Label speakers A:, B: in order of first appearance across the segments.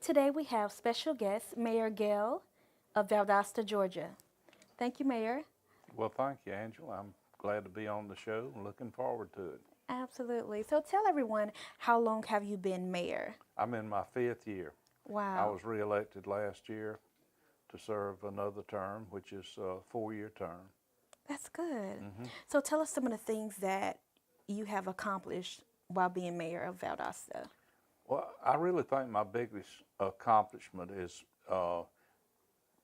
A: Today we have special guest Mayor Gale of Valdosta, Georgia. Thank you, Mayor.
B: Well, thank you, Angela. I'm glad to be on the show and looking forward to it.
A: Absolutely. So tell everyone, how long have you been mayor?
B: I'm in my 5th year. I
A: Wow,
B: was reelected last year to serve another term, which is a 4-year term.
A: that's good.
B: Hmm.
A: So tell us some of the things that you have accomplished while being mayor of Valdosta.
B: Well, I really think my biggest accomplishment is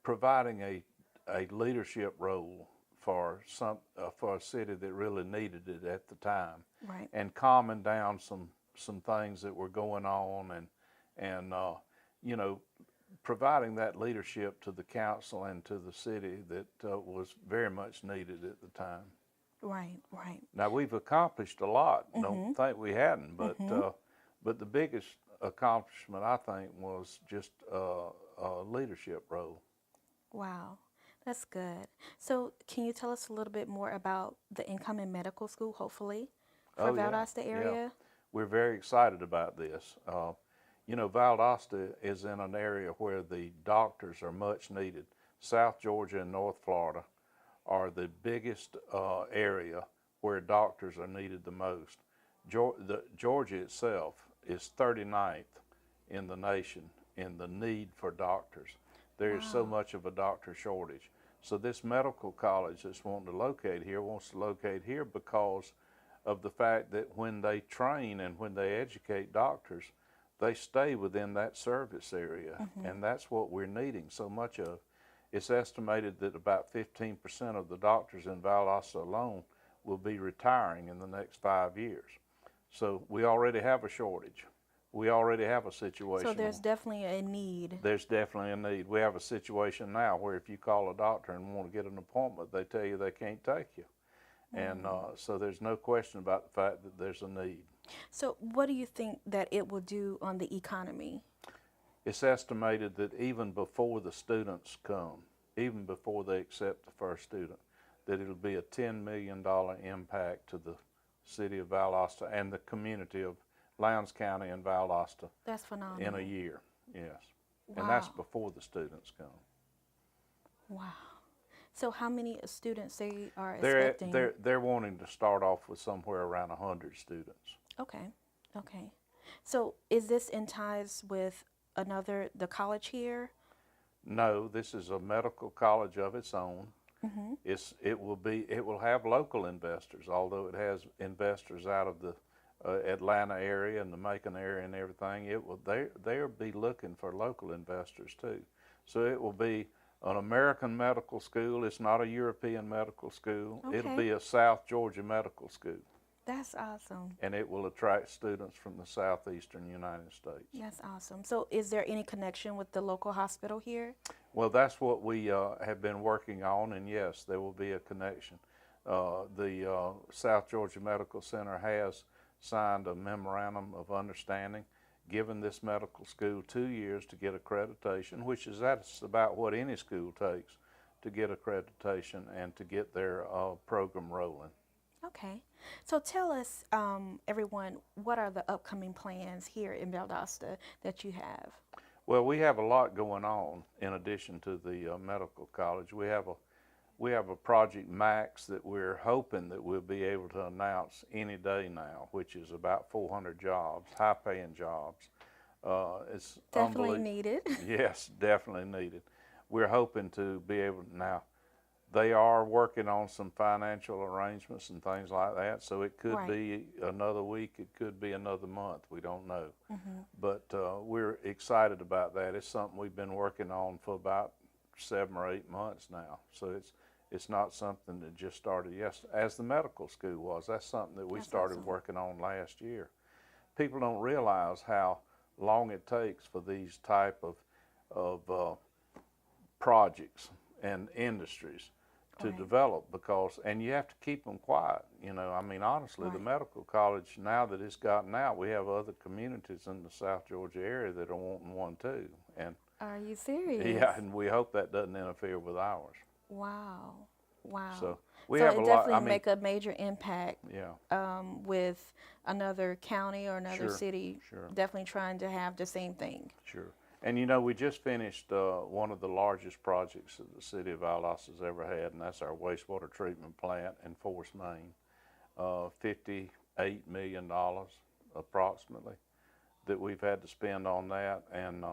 B: providing a leadership role for a city that really needed it at the time,
A: Right.
B: and calming down some things that were going on, and you know, providing that leadership to the council and to the city that was very much needed at the time.
A: Right, right.
B: Now we've accomplished a lot. Don't
A: Mm-hmm.
B: think we hadn't,
A: Mm-hmm.
B: but the biggest accomplishment I think was just a leadership role.
A: Wow, that's good. So can you tell us a little bit more about the incoming medical school, hopefully, for
B: Oh yeah,
A: Valdosta
B: yeah.
A: area?
B: We're very excited about this. Valdosta is in an area where the doctors are much needed. South Georgia and North Florida are the biggest area where doctors are needed the most. Georgia itself is 39th in the nation in the need for doctors. There is so
A: Wow.
B: much of a doctor shortage. So this medical college that's wanting to locate here wants to locate here because of the fact that when they train and when they educate doctors, they stay within that service area,
A: Mm-hmm.
B: and that's what we're needing so much of. It's estimated that about 15% of the doctors in Valdosta alone will be retiring in the next 5 years. So we already have a shortage. We already have a
A: So
B: situation.
A: there's definitely a need.
B: There's definitely a need. We have a situation now where if you call a doctor and want to get an appointment, they tell you they can't take you. And so there's no question about the fact that there's a need.
A: So what do you think that it will do on the economy?
B: It's estimated that even before the students come, even before they accept the first student, that it'll be a $10 million impact to the city of Valdosta and the community of Lowndes County and Valdosta
A: That's
B: in
A: phenomenal.
B: a year, yes. And that's
A: Wow.
B: before the students come.
A: Wow. So how many students they are
B: They're,
A: expecting?
B: they're wanting to start off with somewhere around 100 students.
A: Okay. Okay. So is this in ties with the college here?
B: No, this is a medical college of its own.
A: Mm-hmm.
B: It will have local investors, although it has investors out of the Atlanta area and the Macon area and everything. They'll be looking for local investors too. So it will be an American medical school. It's not a European medical school. It'll
A: Okay.
B: be a South Georgia medical school,
A: That's awesome.
B: and it will attract students from the southeastern United States.
A: That's awesome. So is there any connection with the local hospital here?
B: Well, that's what we have been working on, and yes, there will be a connection. The South Georgia Medical Center has signed a memorandum of understanding, given this medical school 2 years to get accreditation, that's about what any school takes to get accreditation and to get their program rolling.
A: Okay. So tell us, everyone, what are the upcoming plans here in Valdosta that you have?
B: Well, we have a lot going on in addition to the medical college. We have a Project Max that we're hoping that we'll be able to announce any day now, which is about 400 jobs, high-paying jobs. It's
A: Definitely
B: unbelievable.
A: needed.
B: Yes, definitely needed. We're hoping to be able to now. They are working on some financial arrangements and things like that, so it could
A: Right.
B: be another week, it could be another month, we don't know.
A: Mm-hmm.
B: But we're excited about that. It's something we've been working on for about 7 or 8 months now, so it's not something that just started yesterday, as the medical school was. That's something that we
A: That's
B: started
A: awesome.
B: working on last year. People don't realize how long it takes for these type of projects and industries to
A: Right.
B: develop, and you have to keep them quiet. I mean, honestly, the
A: Right.
B: medical college, now that it's gotten out, we have other communities in the South Georgia area that are wanting one too. And
A: Are you serious?
B: yeah, and we hope that doesn't interfere with ours.
A: Wow. Wow.
B: So we
A: So
B: have
A: it
B: a lot,
A: definitely
B: I mean,
A: make a major impact
B: yeah,
A: with another county or another
B: sure,
A: city
B: sure,
A: definitely trying to have the same thing.
B: sure. And you know, we just finished one of the largest projects that the city of Valdosta has ever had, and that's our wastewater treatment plant in Forest, Maine. $58 million approximately that we've had to spend on that, and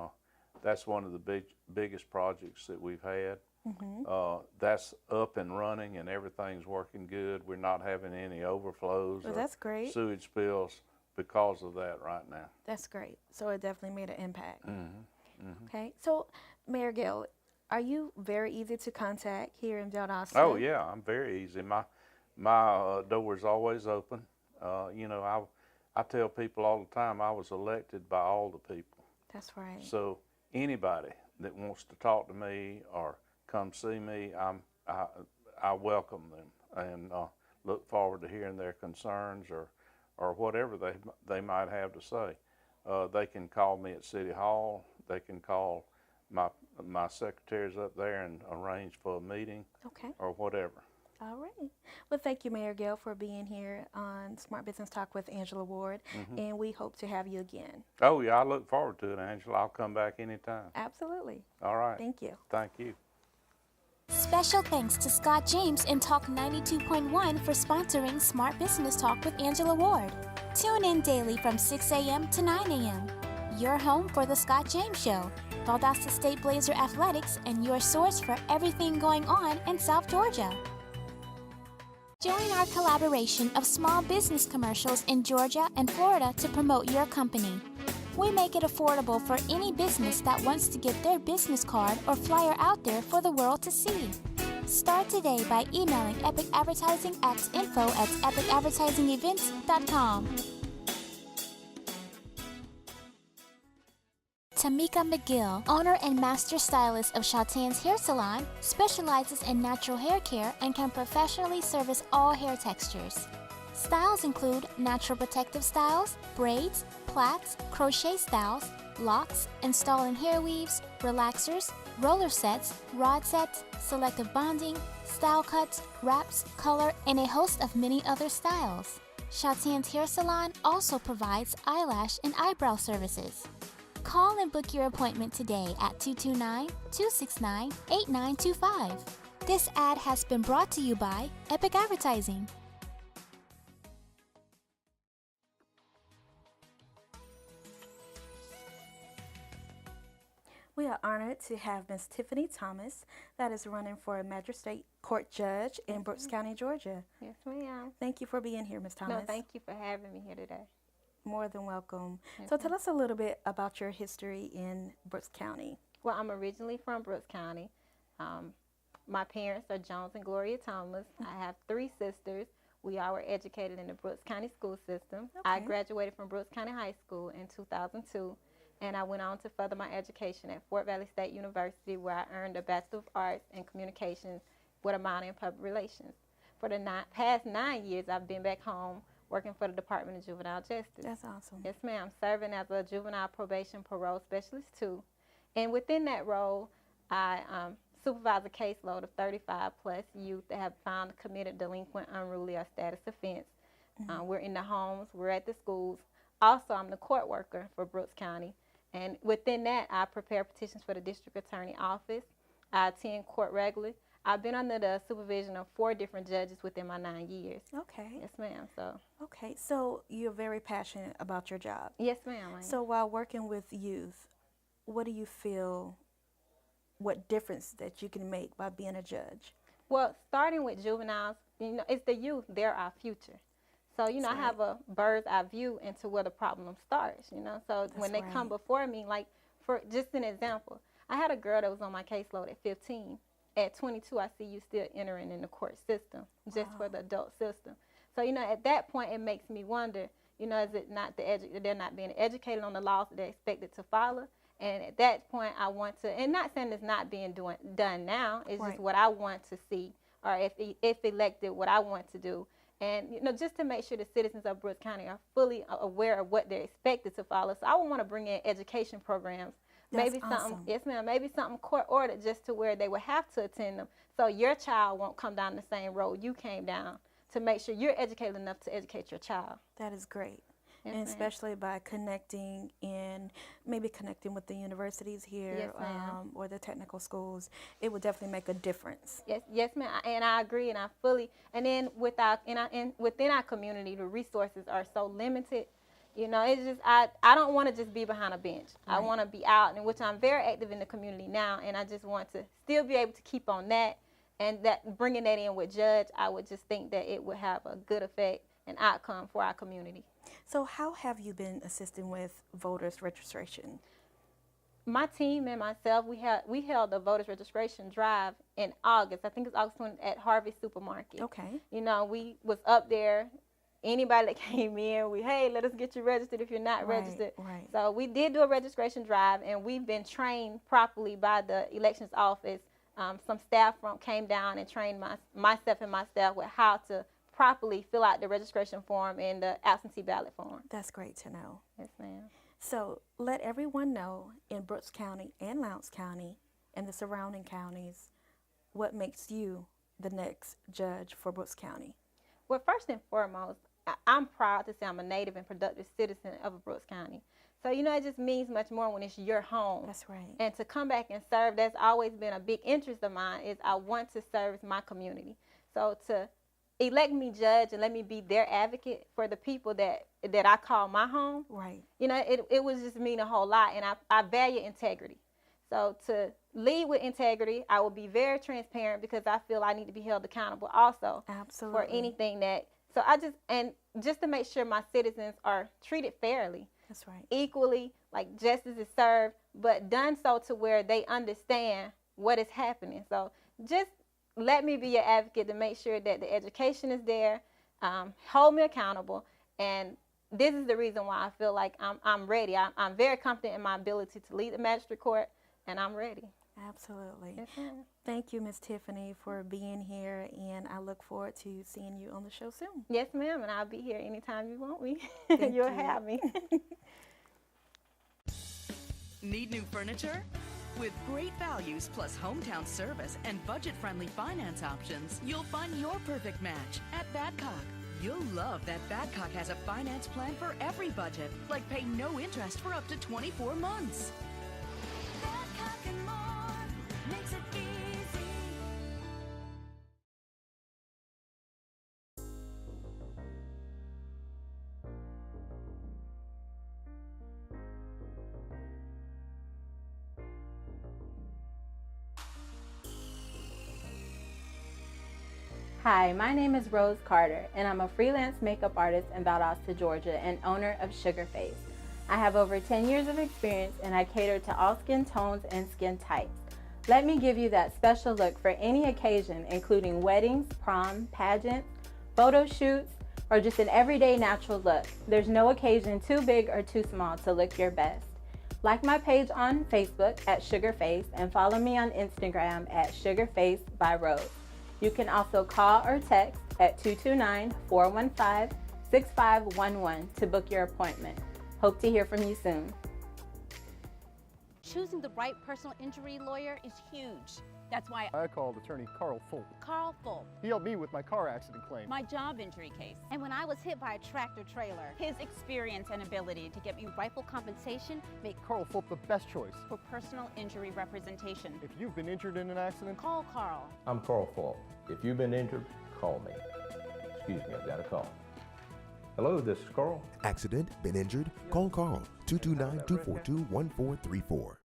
B: that's one of the biggest projects that we've had. That's up and running, and everything's working good. We're not having any overflows
A: Well,
B: or
A: that's great.
B: sewage spills because of that right now.
A: That's great. So it definitely made an impact. Okay. So, Mayor Gill, are you very easy to contact here in Valdosta?
B: Oh yeah, I'm very easy. My door is always open. You know, I tell people all the time I was elected by all the people.
A: That's right.
B: So anybody that wants to talk to me or come see me, I welcome them and look forward to hearing their concerns or whatever they might have to say. They can call me at City Hall. They can call my secretaries up there and arrange for a meeting.
A: Okay.
B: Or whatever.
A: All right. Well, thank you, Mayor Gill, for being here on Smart Business Talk with Angela Ward, and we hope to have you again.
B: Oh yeah, I look forward to it, Angela. I'll come back anytime.
A: Absolutely.
B: All right.
A: Thank you.
B: Thank you.
C: Special thanks to Scott James and Talk 92.1 for sponsoring Smart Business Talk with Angela Ward. Tune in daily from 6 a.m. to 9 a.m. Your home for the Scott James Show, Valdosta State Blazer Athletics, and your source for everything going on in South Georgia. Join our collaboration of small business commercials in Georgia and Florida to promote your company. We make it affordable for any business that wants to get their business card or flyer out there for the world to see. Start today by emailing Epic Advertising at info@epicadvertisingevents.com. Tamika McGill, owner and master stylist of Chautauqua's Hair Salon, specializes in natural hair care and can professionally service all hair textures. Styles include natural protective styles, braids, plaits, crochet styles, locks, installing hair weaves, relaxers, roller sets, rod sets, selective bonding, style cuts, wraps, color, and a host of many other styles. Chautauqua's Hair Salon also provides eyelash and eyebrow services. Call and book your appointment today at 229-269-8925. This ad has been brought to you by Epic Advertising.
A: We are honored to have Miss Tiffany Thomas, that is running for a magistrate court judge in Brooks County, Georgia.
D: Yes, ma'am.
A: Thank you for being here, Miss Thomas.
D: No, thank you for having me here today.
A: More than welcome.
D: Yes,
A: So tell us a little bit about your history in Brooks County.
D: Well, I'm originally from Brooks County. My parents are Jones and Gloria Thomas. I have 3 sisters. We all were educated in the Brooks County school system. I
A: Okay.
D: graduated from Brooks County High School in 2002, and I went on to further my education at Fort Valley State University, where I earned a Bachelor of Arts in Communications with a minor in Public Relations. For the past 9 years, I've been back home working for the Department of Juvenile Justice.
A: That's awesome.
D: Yes, ma'am. Serving as a juvenile probation parole specialist too. And within that role, I supervise a caseload of 35 plus youth that have found committed delinquent, unruly, or status offense. We're in the homes, we're at the schools. Also, I'm the court worker for Brooks County. And within that, I prepare petitions for the district attorney office. I attend court regularly. I've been under the supervision of 4 different judges within my 9 years.
A: Okay.
D: Yes, ma'am.
A: Okay. So you're very passionate about your job.
D: Yes, ma'am. I am.
A: So while working with youth, what do you feel, what difference that you can make by being a judge?
D: Well, starting with juveniles, you know, it's the youth, they're our future. So, you know,
A: That's
D: I have a bird's eye view into where the problem starts, you know. So when they come
A: right.
D: before me, like, for just an example, I had a girl that was on my caseload at 15. At 22, I see you still entering in the court system, just for the adult system. So, you know, at that point, it makes me wonder, you know, is it not they're not being educated on the laws that they're expected to follow? And at that point, I want to, and not saying it's not being done now, it's
A: Right.
D: just what I want to see, or if elected, what I want to do. And, you know, just to make sure the citizens of Brooks County are fully aware of what they're expected to follow. So I would want to bring in education programs.
A: That's
D: Maybe something,
A: awesome.
D: yes ma'am, maybe something court ordered just to where they would have to attend them. So your child won't come down the same road you came down, to make sure you're educated enough to educate your child.
A: That is great.
D: Yes,
A: And
D: ma'am.
A: especially by connecting and maybe connecting with the universities here
D: Yes, ma'am.
A: or the technical schools, it would definitely make a difference.
D: Yes, ma'am. And I agree, and I fully. And then within our community, the resources are so limited. You know, it's just I don't want to just be behind a bench. I
A: Right.
D: want to be out, and which I'm very active in the community now, and I just want to still be able to keep on that, and that bringing that in with Judge, I would just think that it would have a good effect and outcome for our community.
A: So, how have you been assisting with voters registration?
D: My team and myself, we held a voters registration drive in August. I think it's August 20 at Harvey Supermarket.
A: Okay.
D: You know, we was up there. Anybody that came in, hey, let us get you registered if you're not
A: Right,
D: registered.
A: right.
D: So we did do a registration drive, and we've been trained properly by the elections office. Some staff came down and trained myself and my staff with how to properly fill out the registration form and the absentee ballot form.
A: That's great to know.
D: Yes, ma'am.
A: So, let everyone know in Brooks County and Lowndes County and the surrounding counties what makes you the next judge for Brooks County.
D: Well, first and foremost, I'm proud to say I'm a native and productive citizen of Brooks County. So, you know, it just means much more when it's your home.
A: That's right.
D: And to come back and serve, that's always been a big interest of mine, is I want to serve my community. So to elect me judge and let me be their advocate for the people that I call my home,
A: Right.
D: you know, it would just mean a whole lot. And I value integrity. So to lead with integrity, I will be very transparent because I feel I need to be held accountable also
A: Absolutely.
D: for anything that, just to make sure my citizens are treated fairly,
A: That's right.
D: equally, like justice is served, but done so to where they understand what is happening. So just let me be your advocate to make sure that the education is there, hold me accountable, and this is the reason why I feel like I'm ready. I'm very confident in my ability to lead the magistrate court, and I'm ready.
A: Absolutely.
D: Yes, ma'am.
A: Thank you, Ms. Tiffany, for being here, and I look forward to seeing you on the show soon.
D: Yes, ma'am, and I'll be here anytime you want me.
A: Thank
D: You'll
A: you.
D: have me.
E: Need new furniture? With great values plus hometown service and budget-friendly finance options, you'll find your perfect match at Badcock. You'll love that Badcock has a finance plan for every budget, like pay no interest for up to 24 months.
C: Badcock and more makes it easy.
D: Hi, my name is Rose Carter, and I'm a freelance makeup artist in Valdosta, Georgia, and owner of Sugarface. I have over 10 years of experience, and I cater to all skin tones and skin types. Let me give you that special look for any occasion, including weddings, prom, pageants, photo shoots, or just an everyday natural look. There's no occasion too big or too small to look your best. Like my page on Facebook at Sugarface, and follow me on Instagram at Sugarface by Rose. You can also call or text at 229-415-6511 to book your appointment. Hope to hear from you soon.
F: Choosing the right personal injury lawyer is huge. That's why
G: I called attorney Carl Fulp.
F: Carl Fulp,
G: He helped me with my car accident claim.
F: my job injury case, and when I was hit by a tractor trailer, his experience and ability to get me rightful compensation make
G: Carl Fulp the best choice.
F: for personal injury representation.
G: If you've been injured in an accident,
F: Call Carl.
H: I'm Carl Falk. If you've been injured, call me. Excuse me, I've got a call. Hello, this is Carl.
I: Accident? Been injured? Call Carl, 229-242-1434.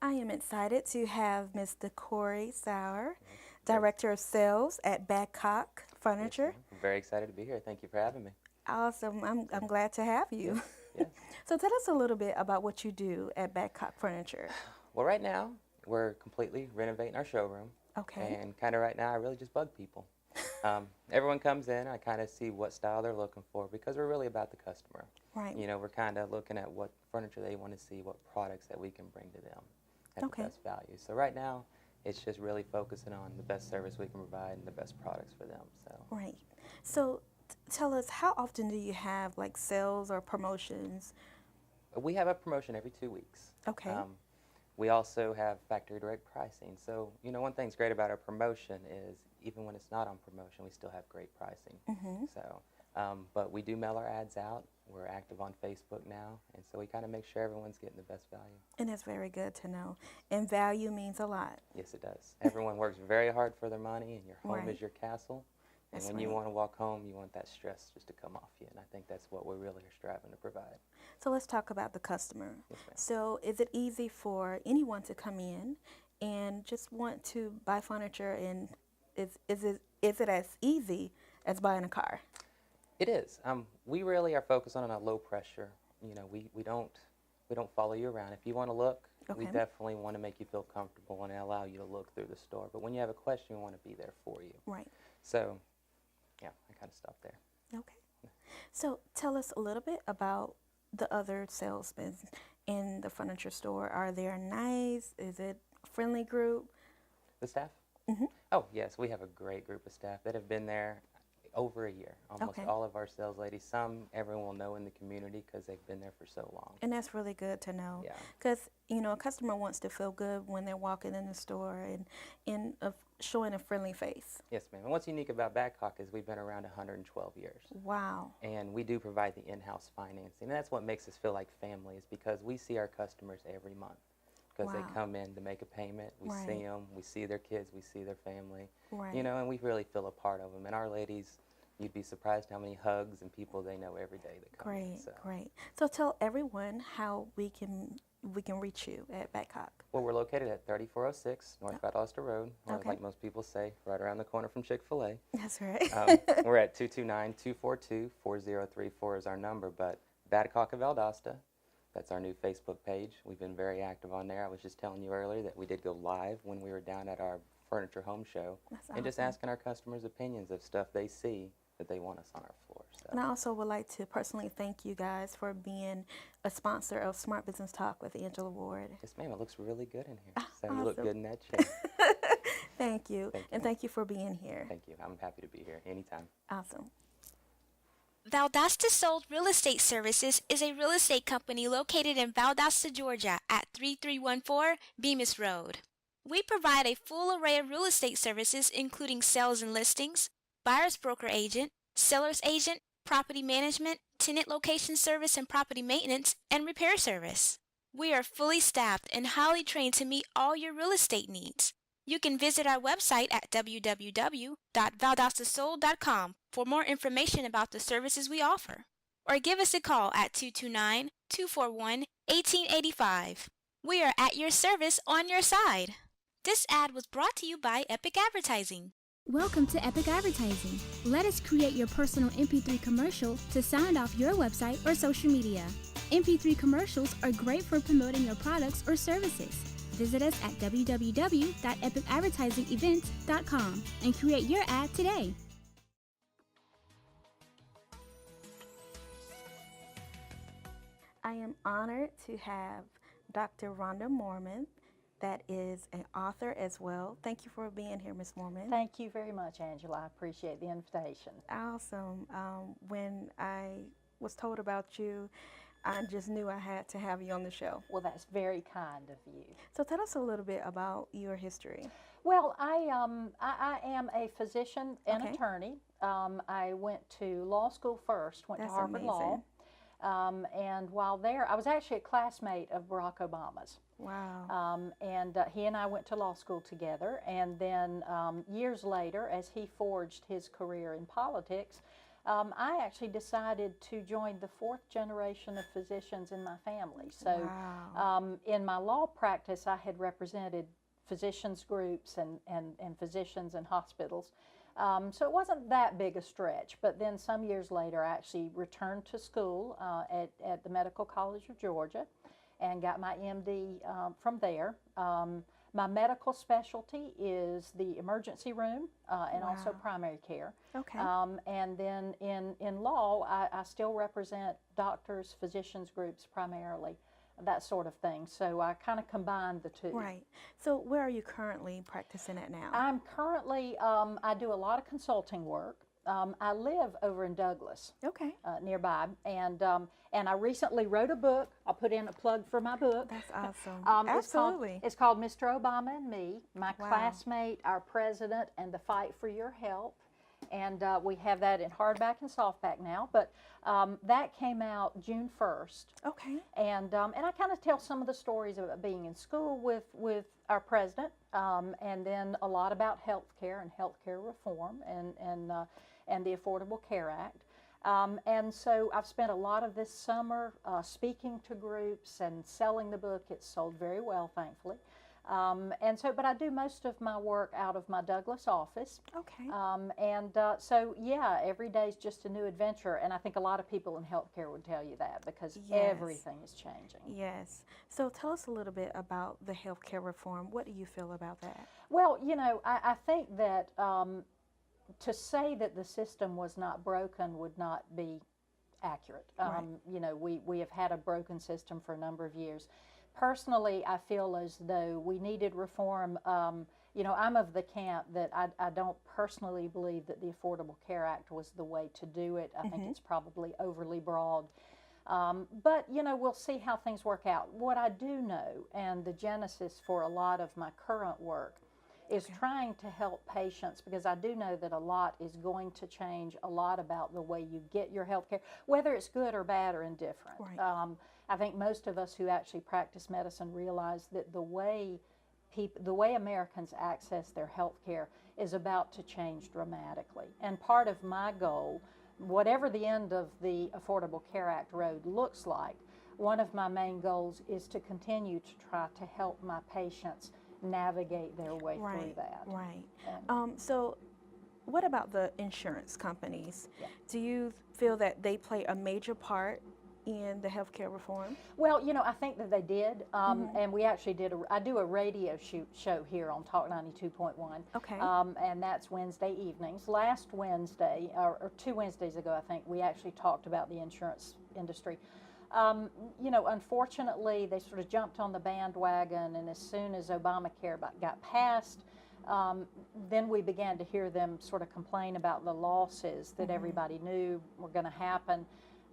A: I am excited to have Mr. Corey Sauer, Director of Sales at Badcock Furniture.
J: I'm very excited to be here. Thank you for having me.
A: Awesome. I'm glad to have you.
J: Yes.
A: So tell us a little bit about what you do at Badcock Furniture.
J: Well, right now, we're completely renovating our showroom.
A: Okay.
J: And kind of right now, I really just bug people. Everyone comes in, I kind of see what style they're looking for because we're really about the customer.
A: Right.
J: You know, we're kind of looking at what furniture they want to see, what products that we can bring to them at
A: Okay.
J: the best value. So right now, it's just really focusing on the best service we can provide and the best products for them. So.
A: Right. So tell us, how often do you have like sales or promotions?
J: We have a promotion every 2 weeks.
A: Okay.
J: We also have factory direct pricing. So, you know, one thing's great about our promotion is even when it's not on promotion, we still have great pricing. So, but we do mail our ads out. We're active on Facebook now, and so we kind of make sure everyone's getting the best value.
A: And it's very good to know. And value means a lot.
J: Yes, it does. Everyone works very hard for their money, and your home
A: Right.
J: is your castle. And
A: That's
J: when you
A: right.
J: want to walk home, you want that stress just to come off you, and I think that's what we really are striving to provide.
A: So let's talk about the customer.
J: Yes, ma'am.
A: So is it easy for anyone to come in and just want to buy furniture, and is it as easy as buying a car?
J: It is. We really are focused on a low pressure. You know, we don't follow you around. If you want to look, we
A: Okay.
J: definitely want to make you feel comfortable and allow you to look through the store. But when you have a question, we want to be there for you.
A: Right.
J: So, yeah, I kind of stopped there.
A: Okay. So tell us a little bit about the other salesmen in the furniture store. Are they nice? Is it a friendly group?
J: The staff?
A: Mm-hmm.
J: Oh, yes, we have a great group of staff that have been there over a year. Almost
A: Okay.
J: all of our sales ladies. Some everyone will know in the community because they've been there for so long.
A: And that's really good to know.
J: Yeah.
A: Because, you know, a customer wants to feel good when they're walking in the store and showing a friendly face.
J: Yes, ma'am. And what's unique about Badcock is we've been around 112 years.
A: Wow.
J: And we do provide the in-house financing. And that's what makes us feel like family, is because we see our customers every month. Because
A: Wow.
J: they come in to make a payment. We
A: Right.
J: see them. We see their kids. We see their family.
A: Right.
J: You know, and we really feel a part of them. And our ladies, you'd be surprised how many hugs and people they know every day that come in.
A: Great,
J: So.
A: great. So tell everyone how we can reach you at Badcock.
J: Well, we're located at 3406 North Valdosta Road, or
A: Okay.
J: like most people say, right around the corner from Chick-fil-A.
A: That's right.
J: We're at 229-242-4034 is our number, but Badcock of Valdosta, that's our new Facebook page. We've been very active on there. I was just telling you earlier that we did go live when we were down at our furniture home show.
A: That's
J: And just
A: awesome.
J: asking our customers' opinions of stuff they see that they want us on our floor. So.
A: And I also would like to personally thank you guys for being a sponsor of Smart Business Talk with Angela Ward.
J: Yes, ma'am. It looks really good in here. So you look
A: awesome.
J: good in that chair.
A: Thank you.
J: Thank
A: And
J: you.
A: thank you for being here.
J: Thank you. I'm happy to be here anytime.
A: Awesome.
C: Valdosta Sold Real Estate Services is a real estate company located in Valdosta, Georgia at 3314 Bemis Road. We provide a full array of real estate services including sales and listings, buyer's broker agent, seller's agent, property management, tenant location service and property maintenance, and repair service. We are fully staffed and highly trained to meet all your real estate needs. You can visit our website at www.valdostasold.com for more information about the services we offer. Or give us a call at 229-241-1885. We are at your service on your side. This ad was brought to you by Epic Advertising.
K: Welcome to Epic Advertising. Let us create your personal MP3 commercial to sound off your website or social media. MP3 commercials are great for promoting your products or services. Visit us at www.epicadvertisingevents.com and create your ad today.
A: I am honored to have Dr. Rhonda Mormon, that is an author as well. Thank you for being here, Ms. Mormon.
L: Thank you very much, Angela. I appreciate the invitation.
A: Awesome. When I was told about you, I just knew I had to have you on the show.
L: Well, that's very kind of you.
A: So tell us a little bit about your history.
L: Well, I am a physician and
A: Okay.
L: attorney. I went to law school first, went
A: That's
L: to Harvard Law. And while there, I was actually a classmate of Barack Obama's.
A: Wow.
L: And he and I went to law school together. And then years later, as he forged his career in politics, I actually decided to join the fourth generation of physicians in my family. So
A: Wow.
L: in my law practice, I had represented physicians groups and physicians and hospitals. So it wasn't that big a stretch, but then some years later I actually returned to school at the Medical College of Georgia and got my MD from there. My medical specialty is the emergency room and also
A: Wow.
L: primary care.
A: Okay.
L: And then in law, I still represent doctors, physicians groups primarily, that sort of thing. So I kind of combined the two.
A: Right. So where are you currently practicing at now?
L: I'm currently, I do a lot of consulting work. I live over in Douglas,
A: Okay.
L: nearby, and I recently wrote a book. I'll put in a plug for my book.
A: That's awesome.
L: Absolutely. It's called Mr. Obama and Me, My
A: Wow.
L: Classmate, Our President, and the Fight for Your Health. And we have that in hardback and softback now, but that came out June 1st.
A: Okay.
L: And I kind of tell some of the stories about being in school with our president, and then a lot about health care and health care reform and the Affordable Care Act. And so I've spent a lot of this summer speaking to groups and selling the book. It's sold very well, thankfully. But I do most of my work out of my Douglas office.
A: Okay.
L: So yeah, every day is just a new adventure, and I think a lot of people in healthcare would tell you that because
A: Yes.
L: everything is changing.
A: Yes. So tell us a little bit about the healthcare reform. What do you feel about that?
L: Well, you know, I think that to say that the system was not broken would not be accurate.
A: Right.
L: You know, we have had a broken system for a number of years. Personally, I feel as though we needed reform. You know, I'm of the camp that I don't personally believe that the Affordable Care Act was the way to do it. I think it's probably overly broad. But, you know, we'll see how things work out. What I do know, and the genesis for a lot of my current work, is trying to help patients, because I do know that a lot is going to change a lot about the way you get your health care, whether it's good or bad or indifferent.
A: Right.
L: I think most of us who actually practice medicine realize that the way Americans access their health care is about to change dramatically. And part of my goal, whatever the end of the Affordable Care Act road looks like, one of my main goals is to continue to try to help my patients navigate their way through that.
A: Right. So what about the insurance companies?
L: Yeah.
A: Do you feel that they play a major part in the healthcare reform?
L: Well, you know, I think that they did, and we actually did. I do a radio show here on Talk 92.1.
A: Okay.
L: And that's Wednesday evenings. Last Wednesday, or 2 Wednesdays ago, I think, we actually talked about the insurance industry. You know, unfortunately, they sort of jumped on the bandwagon, and as soon as Obamacare got passed, then we began to hear them sort of complain about the losses that everybody knew were going to happen.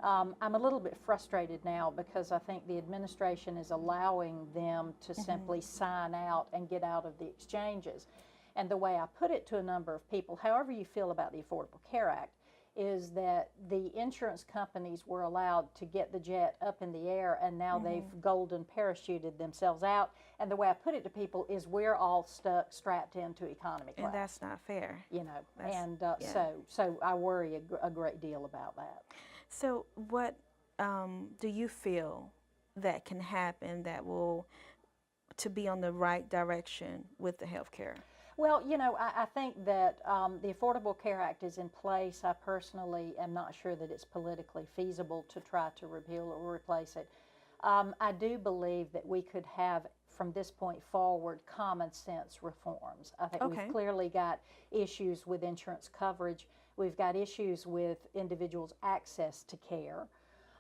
L: I'm a little bit frustrated now because I think the administration is allowing them to simply sign out and get out of the exchanges. And the way I put it to a number of people, however you feel about the Affordable Care Act, is that the insurance companies were allowed to get the jet up in the air, and now they've golden parachuted themselves out. And the way I put it to people is we're all strapped into economy class.
A: And that's not fair.
L: You know,
A: That's-
L: and
A: yeah.
L: so I worry a great deal about that.
A: So what do you feel that can happen that will, to be on the right direction with the healthcare?
L: Well, you know, I think that the Affordable Care Act is in place. I personally am not sure that it's politically feasible to try to repeal or replace it. I do believe that we could have, from this point forward, common sense reforms. I think we've clearly got issues with insurance coverage. We've got issues with individuals' access to care.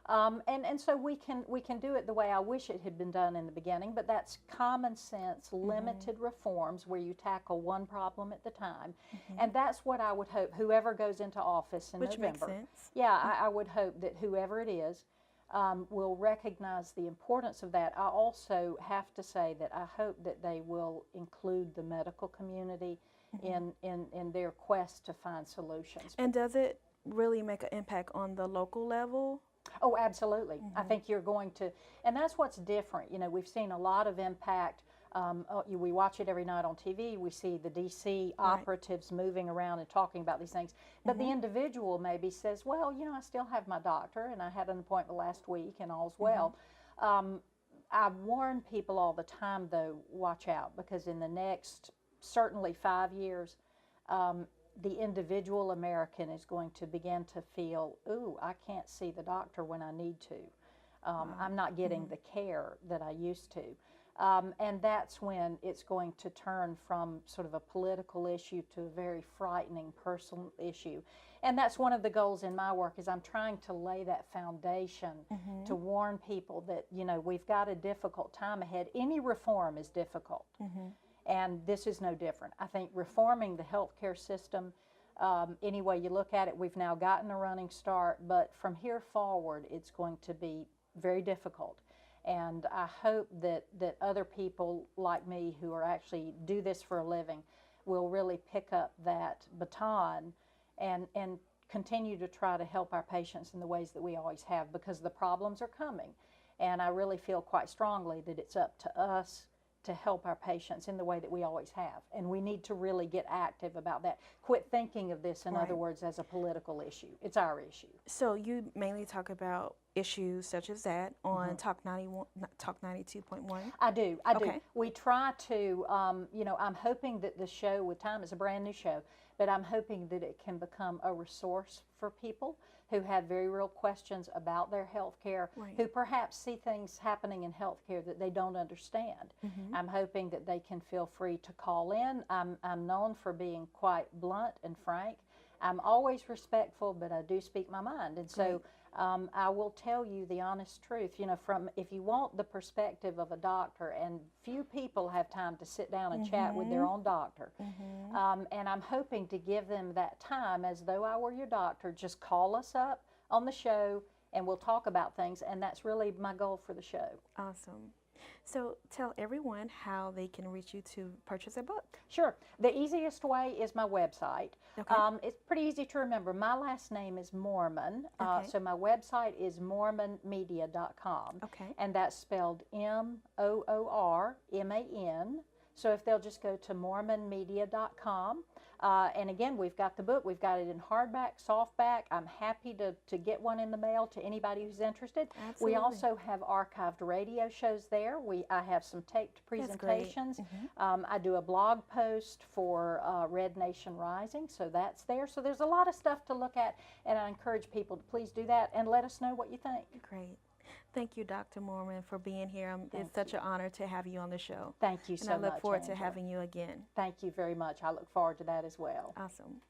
L: And so we can do it the way I wish it had been done in the beginning, but that's common sense, limited reforms where you tackle one problem at the time. And that's what I would hope whoever goes into office in
A: Which
L: November.
A: makes sense.
L: Yeah, I would hope that whoever it is will recognize the importance of that. I also have to say that I hope that they will include the medical community in their quest to find solutions.
A: And does it really make an impact on the local level?
L: Oh, absolutely. I think you're going to, and that's what's different. You know, we've seen a lot of impact. We watch it every night on TV. We see the D.C. operatives moving around and talking about these things. But the individual maybe says, well, you know, I still have my doctor, and I had an appointment last week, and all's well. I warn people all the time, though, watch out, because in the next, certainly 5 years, the individual American is going to begin to feel, ooh, I can't see the doctor when I need to. I'm not getting the care that I used to. And that's when it's going to turn from sort of a political issue to a very frightening personal issue. And that's one of the goals in my work, is I'm trying to lay that foundation to warn people that, you know, we've got a difficult time ahead. Any reform is difficult. And this is no different. I think reforming the healthcare system Any way you look at it, we've now gotten a running start, but from here forward, it's going to be very difficult. And I hope that other people like me who are actually do this for a living will really pick up that baton and continue to try to help our patients in the ways that we always have, because the problems are coming. And I really feel quite strongly that it's up to us to help our patients in the way that we always have. And we need to really get active about that. Quit thinking of this, in other words, as a political issue. It's our issue.
A: So you mainly talk about issues such as that on Talk 92.1?
L: I do. We try to, you know, I'm hoping that the show with time is a brand new show, but I'm hoping that it can become a resource for people who have very real questions about their health care, who perhaps see things happening in health care that they don't understand. I'm hoping that they can feel free to call in. I'm known for being quite blunt and frank. I'm always respectful, but I do speak my mind. And so I will tell you the honest truth. You know, from if you want the perspective of a doctor, and few people have time to sit down and chat with their own doctor, and I'm hoping to give them that time as though I were your doctor. Just call us up on the show and we'll talk about things, and that's really my goal for the show.
A: Awesome. So tell everyone how they can reach you to purchase a book.
L: Sure. The easiest way is my website. It's pretty easy to remember. My last name is Moorman, so my website is moormanmedia.com, and that's spelled M-O-O-R-M-A-N. So if they'll just go to moormanmedia.com, and again, we've got the book. We've got it in hardback, softback. I'm happy to get one in the mail to anybody who's interested.
A: Absolutely.
L: We also have archived radio shows there. I have some taped presentations. I do a blog post for Red Nation Rising, so that's there. So there's a lot of stuff to look at, and I encourage people to please do that and let us know what you think.
A: Great. Thank you, Dr. Moorman, for being here. It's such an honor to have you on the show.
L: Thank you so much,
A: And I look forward to
L: Angela.
A: having you again.
L: Thank you very much. I look forward to that as well.
A: Awesome.